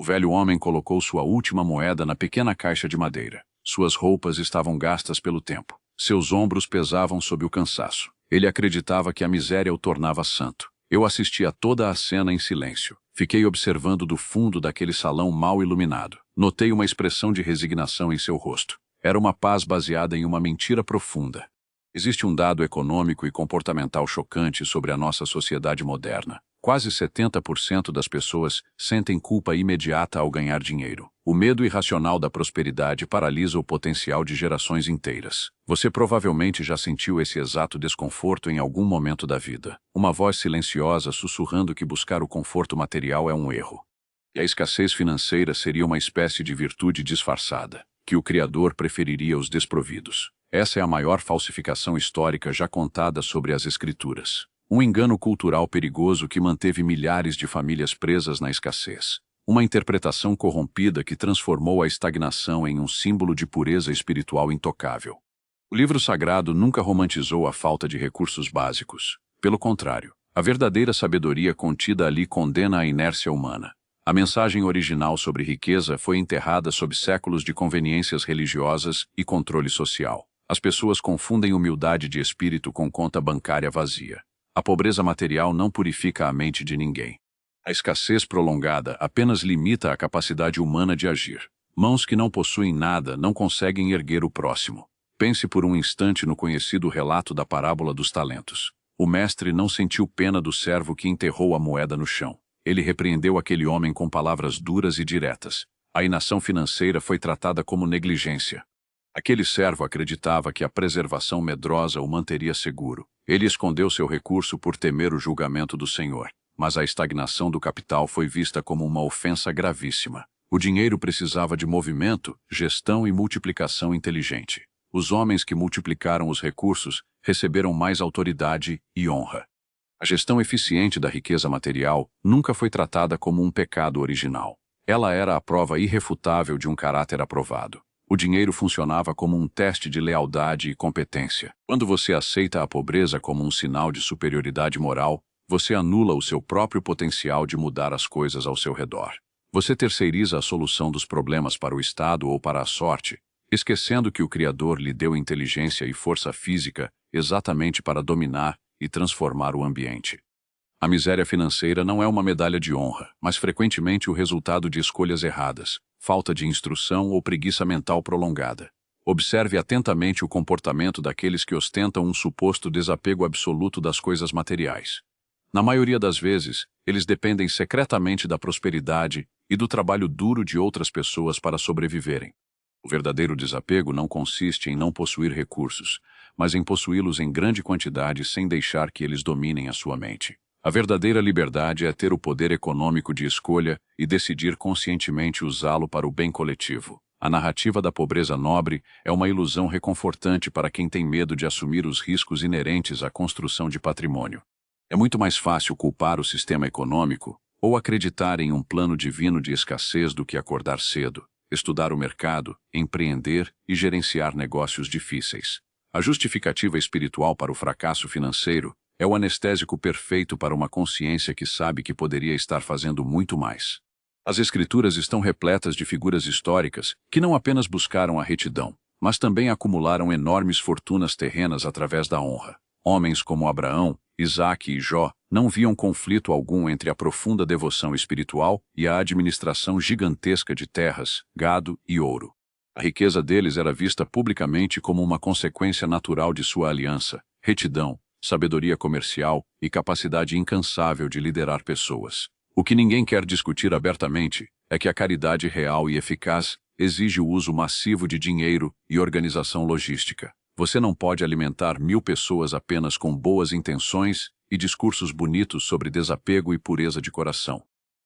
O velho homem colocou sua última moeda na pequena caixa de madeira. Suas roupas estavam gastas pelo tempo. Seus ombros pesavam sob o cansaço. Ele acreditava que a miséria o tornava santo. Eu assisti a toda a cena em silêncio. Fiquei observando do fundo daquele salão mal iluminado. Notei uma expressão de resignação em seu rosto. Era uma paz baseada em uma mentira profunda. Existe um dado econômico e comportamental chocante sobre a nossa sociedade moderna. Quase 70% das pessoas sentem culpa imediata ao ganhar dinheiro. O medo irracional da prosperidade paralisa o potencial de gerações inteiras. Você provavelmente já sentiu esse exato desconforto em algum momento da vida. Uma voz silenciosa sussurrando que buscar o conforto material é um erro. E a escassez financeira seria uma espécie de virtude disfarçada, que o Criador preferiria os desprovidos. Essa é a maior falsificação histórica já contada sobre as Escrituras. Um engano cultural perigoso que manteve milhares de famílias presas na escassez. Uma interpretação corrompida que transformou a estagnação em um símbolo de pureza espiritual intocável. O livro sagrado nunca romantizou a falta de recursos básicos. Pelo contrário, a verdadeira sabedoria contida ali condena a inércia humana. A mensagem original sobre riqueza foi enterrada sob séculos de conveniências religiosas e controle social. As pessoas confundem humildade de espírito com conta bancária vazia. A pobreza material não purifica a mente de ninguém. A escassez prolongada apenas limita a capacidade humana de agir. Mãos que não possuem nada não conseguem erguer o próximo. Pense por um instante no conhecido relato da parábola dos talentos. O mestre não sentiu pena do servo que enterrou a moeda no chão. Ele repreendeu aquele homem com palavras duras e diretas. A inação financeira foi tratada como negligência. Aquele servo acreditava que a preservação medrosa o manteria seguro. Ele escondeu seu recurso por temer o julgamento do Senhor. Mas a estagnação do capital foi vista como uma ofensa gravíssima. O dinheiro precisava de movimento, gestão e multiplicação inteligente. Os homens que multiplicaram os recursos receberam mais autoridade e honra. A gestão eficiente da riqueza material nunca foi tratada como um pecado original. Ela era a prova irrefutável de um caráter aprovado. O dinheiro funcionava como um teste de lealdade e competência. Quando você aceita a pobreza como um sinal de superioridade moral, você anula o seu próprio potencial de mudar as coisas ao seu redor. Você terceiriza a solução dos problemas para o Estado ou para a sorte, esquecendo que o Criador lhe deu inteligência e força física exatamente para dominar e transformar o ambiente. A miséria financeira não é uma medalha de honra, mas frequentemente o resultado de escolhas erradas, falta de instrução ou preguiça mental prolongada. Observe atentamente o comportamento daqueles que ostentam um suposto desapego absoluto das coisas materiais. Na maioria das vezes, eles dependem secretamente da prosperidade e do trabalho duro de outras pessoas para sobreviverem. O verdadeiro desapego não consiste em não possuir recursos, mas em possuí-los em grande quantidade sem deixar que eles dominem a sua mente. A verdadeira liberdade é ter o poder econômico de escolha e decidir conscientemente usá-lo para o bem coletivo. A narrativa da pobreza nobre é uma ilusão reconfortante para quem tem medo de assumir os riscos inerentes à construção de patrimônio. É muito mais fácil culpar o sistema econômico ou acreditar em um plano divino de escassez do que acordar cedo, estudar o mercado, empreender e gerenciar negócios difíceis. A justificativa espiritual para o fracasso financeiro é o anestésico perfeito para uma consciência que sabe que poderia estar fazendo muito mais. As Escrituras estão repletas de figuras históricas que não apenas buscaram a retidão, mas também acumularam enormes fortunas terrenas através da honra. Homens como Abraão, Isaque e Jó não viam conflito algum entre a profunda devoção espiritual e a administração gigantesca de terras, gado e ouro. A riqueza deles era vista publicamente como uma consequência natural de sua aliança, retidão, sabedoria comercial e capacidade incansável de liderar pessoas. O que ninguém quer discutir abertamente é que a caridade real e eficaz exige o uso massivo de dinheiro e organização logística. Você não pode alimentar 1000 pessoas apenas com boas intenções e discursos bonitos sobre desapego e pureza de coração.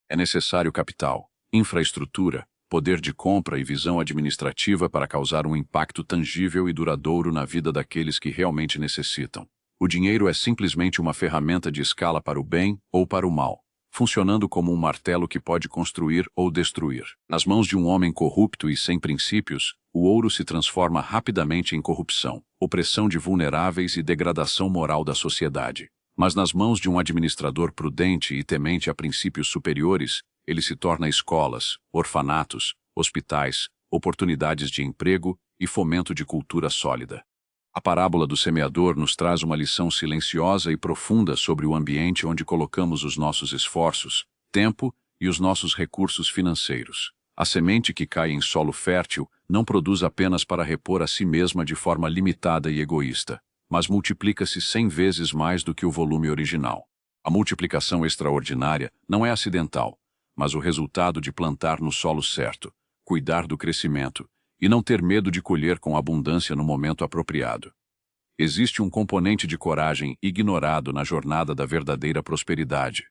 É necessário capital, infraestrutura, poder de compra e visão administrativa para causar um impacto tangível e duradouro na vida daqueles que realmente necessitam. O dinheiro é simplesmente uma ferramenta de escala para o bem ou para o mal, funcionando como um martelo que pode construir ou destruir. Nas mãos de um homem corrupto e sem princípios, o ouro se transforma rapidamente em corrupção, opressão de vulneráveis e degradação moral da sociedade. Mas nas mãos de um administrador prudente e temente a princípios superiores, ele se torna escolas, orfanatos, hospitais, oportunidades de emprego e fomento de cultura sólida. A parábola do semeador nos traz uma lição silenciosa e profunda sobre o ambiente onde colocamos os nossos esforços, tempo e os nossos recursos financeiros. A semente que cai em solo fértil não produz apenas para repor a si mesma de forma limitada e egoísta, mas multiplica-se 100 vezes mais do que o volume original. A multiplicação extraordinária não é acidental, mas o resultado de plantar no solo certo, cuidar do crescimento e não ter medo de colher com abundância no momento apropriado. Existe um componente de coragem ignorado na jornada da verdadeira prosperidade.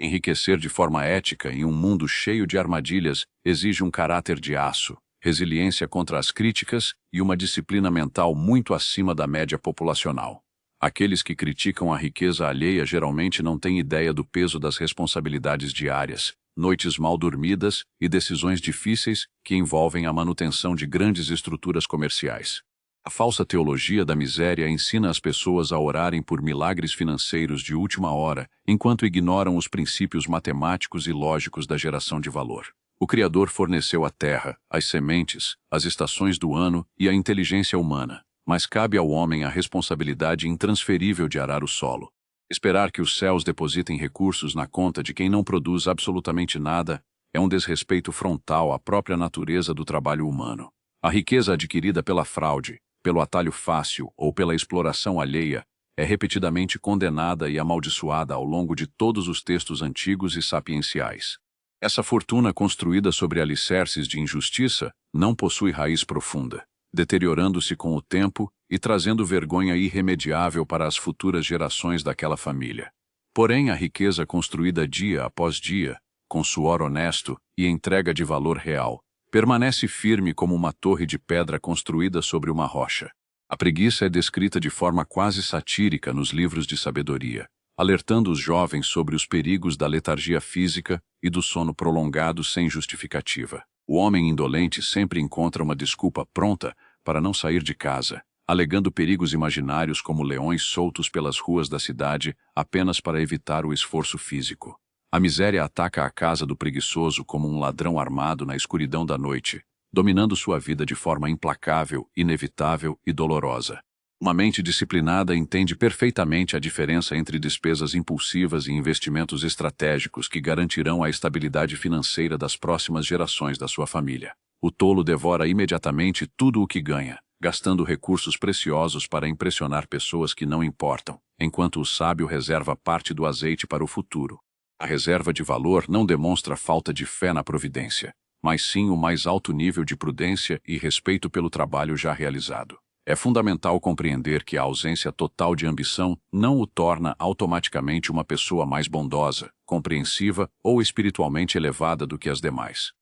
Enriquecer de forma ética em um mundo cheio de armadilhas exige um caráter de aço, resiliência contra as críticas e uma disciplina mental muito acima da média populacional. Aqueles que criticam a riqueza alheia geralmente não têm ideia do peso das responsabilidades diárias, noites mal dormidas e decisões difíceis que envolvem a manutenção de grandes estruturas comerciais. A falsa teologia da miséria ensina as pessoas a orarem por milagres financeiros de última hora, enquanto ignoram os princípios matemáticos e lógicos da geração de valor. O Criador forneceu a terra, as sementes, as estações do ano e a inteligência humana, mas cabe ao homem a responsabilidade intransferível de arar o solo. Esperar que os céus depositem recursos na conta de quem não produz absolutamente nada é um desrespeito frontal à própria natureza do trabalho humano. A riqueza adquirida pela fraude, pelo atalho fácil ou pela exploração alheia é repetidamente condenada e amaldiçoada ao longo de todos os textos antigos e sapienciais. Essa fortuna construída sobre alicerces de injustiça não possui raiz profunda, deteriorando-se com o tempo e trazendo vergonha irremediável para as futuras gerações daquela família. Porém, a riqueza construída dia após dia, com suor honesto e entrega de valor real, permanece firme como uma torre de pedra construída sobre uma rocha. A preguiça é descrita de forma quase satírica nos livros de sabedoria, alertando os jovens sobre os perigos da letargia física e do sono prolongado sem justificativa. O homem indolente sempre encontra uma desculpa pronta para não sair de casa, alegando perigos imaginários como leões soltos pelas ruas da cidade apenas para evitar o esforço físico. A miséria ataca a casa do preguiçoso como um ladrão armado na escuridão da noite, dominando sua vida de forma implacável, inevitável e dolorosa. Uma mente disciplinada entende perfeitamente a diferença entre despesas impulsivas e investimentos estratégicos que garantirão a estabilidade financeira das próximas gerações da sua família. O tolo devora imediatamente tudo o que ganha, gastando recursos preciosos para impressionar pessoas que não importam, enquanto o sábio reserva parte do azeite para o futuro. A reserva de valor não demonstra falta de fé na providência, mas sim o mais alto nível de prudência e respeito pelo trabalho já realizado. É fundamental compreender que a ausência total de ambição não o torna automaticamente uma pessoa mais bondosa, compreensiva ou espiritualmente elevada do que as demais.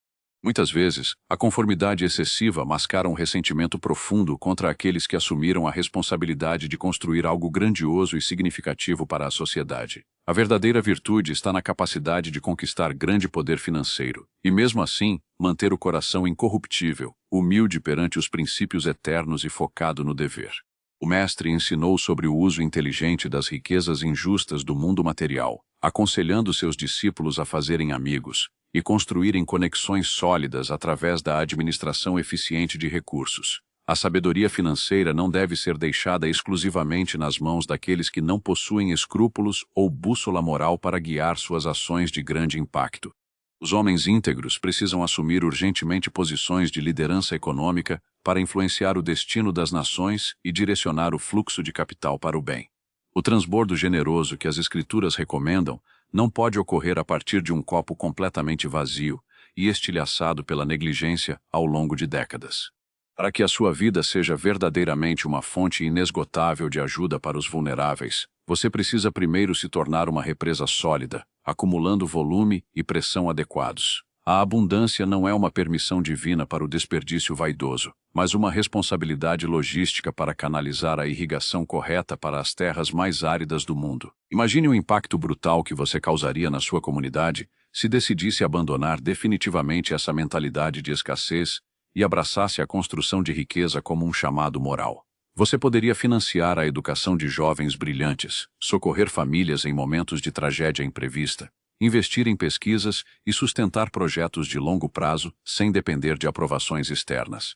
Muitas vezes, a conformidade excessiva mascara um ressentimento profundo contra aqueles que assumiram a responsabilidade de construir algo grandioso e significativo para a sociedade. A verdadeira virtude está na capacidade de conquistar grande poder financeiro, e mesmo assim, manter o coração incorruptível, humilde perante os princípios eternos e focado no dever. O mestre ensinou sobre o uso inteligente das riquezas injustas do mundo material, aconselhando seus discípulos a fazerem amigos e construírem conexões sólidas através da administração eficiente de recursos. A sabedoria financeira não deve ser deixada exclusivamente nas mãos daqueles que não possuem escrúpulos ou bússola moral para guiar suas ações de grande impacto. Os homens íntegros precisam assumir urgentemente posições de liderança econômica para influenciar o destino das nações e direcionar o fluxo de capital para o bem. O transbordo generoso que as Escrituras recomendam não pode ocorrer a partir de um copo completamente vazio e estilhaçado pela negligência ao longo de décadas. Para que a sua vida seja verdadeiramente uma fonte inesgotável de ajuda para os vulneráveis, você precisa primeiro se tornar uma represa sólida, acumulando volume e pressão adequados. A abundância não é uma permissão divina para o desperdício vaidoso, mas uma responsabilidade logística para canalizar a irrigação correta para as terras mais áridas do mundo. Imagine o impacto brutal que você causaria na sua comunidade se decidisse abandonar definitivamente essa mentalidade de escassez e abraçasse a construção de riqueza como um chamado moral. Você poderia financiar a educação de jovens brilhantes, socorrer famílias em momentos de tragédia imprevista investir em pesquisas e sustentar projetos de longo prazo sem depender de aprovações externas.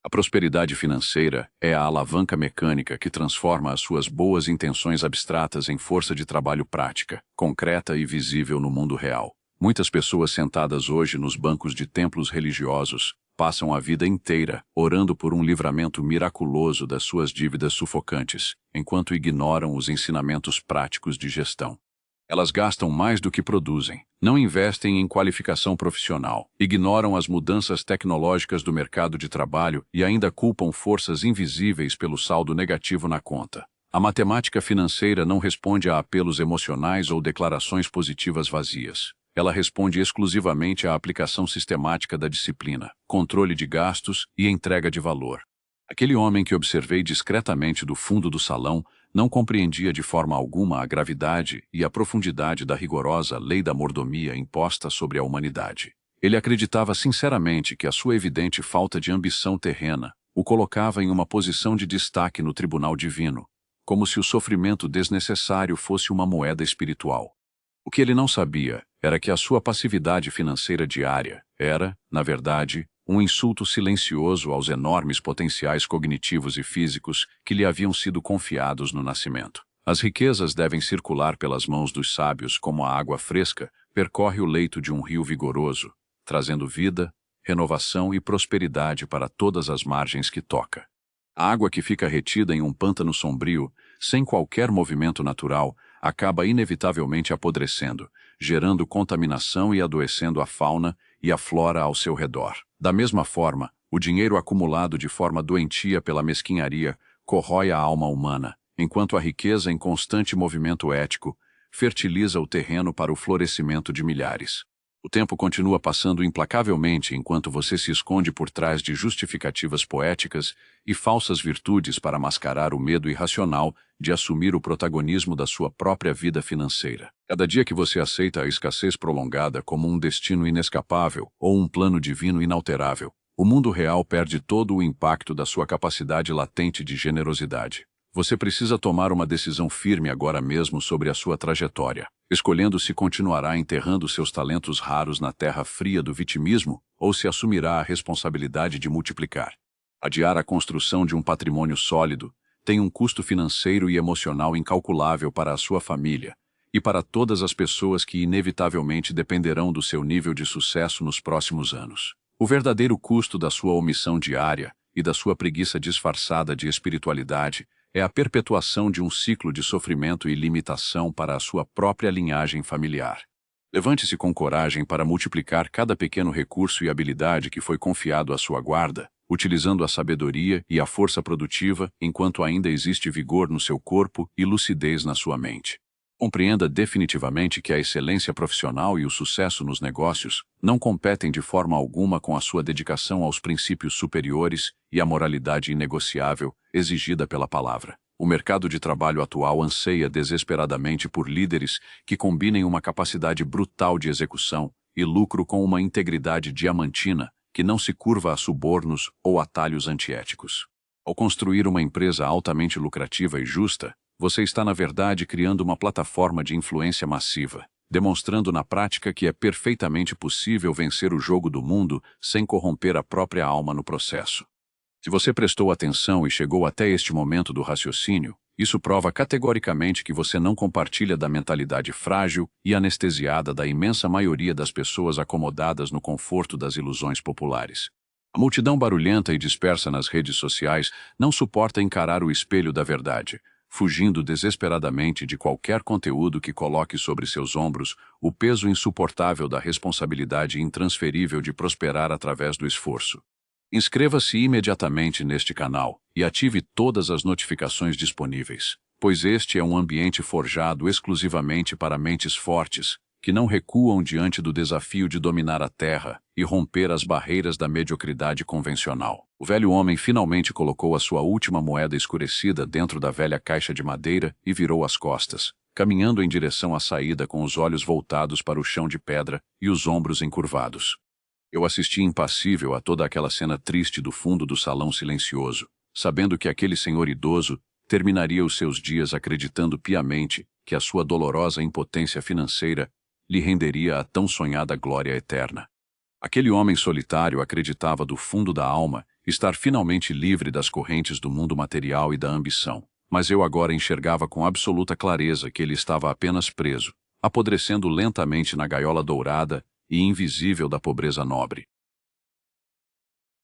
A prosperidade financeira é a alavanca mecânica que transforma as suas boas intenções abstratas em força de trabalho prática, concreta e visível no mundo real. Muitas pessoas sentadas hoje nos bancos de templos religiosos passam a vida inteira orando por um livramento miraculoso das suas dívidas sufocantes, enquanto ignoram os ensinamentos práticos de gestão. Elas gastam mais do que produzem, não investem em qualificação profissional, ignoram as mudanças tecnológicas do mercado de trabalho e ainda culpam forças invisíveis pelo saldo negativo na conta. A matemática financeira não responde a apelos emocionais ou declarações positivas vazias. Ela responde exclusivamente à aplicação sistemática da disciplina, controle de gastos e entrega de valor. Aquele homem que observei discretamente do fundo do salão não compreendia de forma alguma a gravidade e a profundidade da rigorosa lei da mordomia imposta sobre a humanidade. Ele acreditava sinceramente que a sua evidente falta de ambição terrena o colocava em uma posição de destaque no tribunal divino, como se o sofrimento desnecessário fosse uma moeda espiritual. O que ele não sabia era que a sua passividade financeira diária era, na verdade, um insulto silencioso aos enormes potenciais cognitivos e físicos que lhe haviam sido confiados no nascimento. As riquezas devem circular pelas mãos dos sábios como a água fresca percorre o leito de um rio vigoroso, trazendo vida, renovação e prosperidade para todas as margens que toca. A água que fica retida em um pântano sombrio, sem qualquer movimento natural, acaba inevitavelmente apodrecendo, gerando contaminação e adoecendo a fauna e a flora ao seu redor. Da mesma forma, o dinheiro acumulado de forma doentia pela mesquinharia corrói a alma humana, enquanto a riqueza em constante movimento ético fertiliza o terreno para o florescimento de milhares. O tempo continua passando implacavelmente enquanto você se esconde por trás de justificativas poéticas e falsas virtudes para mascarar o medo irracional de assumir o protagonismo da sua própria vida financeira. Cada dia que você aceita a escassez prolongada como um destino inescapável ou um plano divino inalterável, o mundo real perde todo o impacto da sua capacidade latente de generosidade. Você precisa tomar uma decisão firme agora mesmo sobre a sua trajetória, escolhendo se continuará enterrando seus talentos raros na terra fria do vitimismo ou se assumirá a responsabilidade de multiplicar. Adiar a construção de um patrimônio sólido tem um custo financeiro e emocional incalculável para a sua família e para todas as pessoas que inevitavelmente dependerão do seu nível de sucesso nos próximos anos. O verdadeiro custo da sua omissão diária e da sua preguiça disfarçada de espiritualidade é a perpetuação de um ciclo de sofrimento e limitação para a sua própria linhagem familiar. Levante-se com coragem para multiplicar cada pequeno recurso e habilidade que foi confiado à sua guarda, utilizando a sabedoria e a força produtiva enquanto ainda existe vigor no seu corpo e lucidez na sua mente. Compreenda definitivamente que a excelência profissional e o sucesso nos negócios não competem de forma alguma com a sua dedicação aos princípios superiores e à moralidade inegociável exigida pela palavra. O mercado de trabalho atual anseia desesperadamente por líderes que combinem uma capacidade brutal de execução e lucro com uma integridade diamantina que não se curva a subornos ou atalhos antiéticos. Ao construir uma empresa altamente lucrativa e justa, você está, na verdade, criando uma plataforma de influência massiva, demonstrando na prática que é perfeitamente possível vencer o jogo do mundo sem corromper a própria alma no processo. Se você prestou atenção e chegou até este momento do raciocínio, isso prova categoricamente que você não compartilha da mentalidade frágil e anestesiada da imensa maioria das pessoas acomodadas no conforto das ilusões populares. A multidão barulhenta e dispersa nas redes sociais não suporta encarar o espelho da verdade, fugindo desesperadamente de qualquer conteúdo que coloque sobre seus ombros o peso insuportável da responsabilidade intransferível de prosperar através do esforço. Inscreva-se imediatamente neste canal e ative todas as notificações disponíveis, pois este é um ambiente forjado exclusivamente para mentes fortes, que não recuam diante do desafio de dominar a Terra e romper as barreiras da mediocridade convencional. O velho homem finalmente colocou a sua última moeda escurecida dentro da velha caixa de madeira e virou as costas, caminhando em direção à saída com os olhos voltados para o chão de pedra e os ombros encurvados. Eu assisti impassível a toda aquela cena triste do fundo do salão silencioso, sabendo que aquele senhor idoso terminaria os seus dias acreditando piamente que a sua dolorosa impotência financeira lhe renderia a tão sonhada glória eterna. Aquele homem solitário acreditava do fundo da alma estar finalmente livre das correntes do mundo material e da ambição. Mas eu agora enxergava com absoluta clareza que ele estava apenas preso, apodrecendo lentamente na gaiola dourada e invisível da pobreza nobre.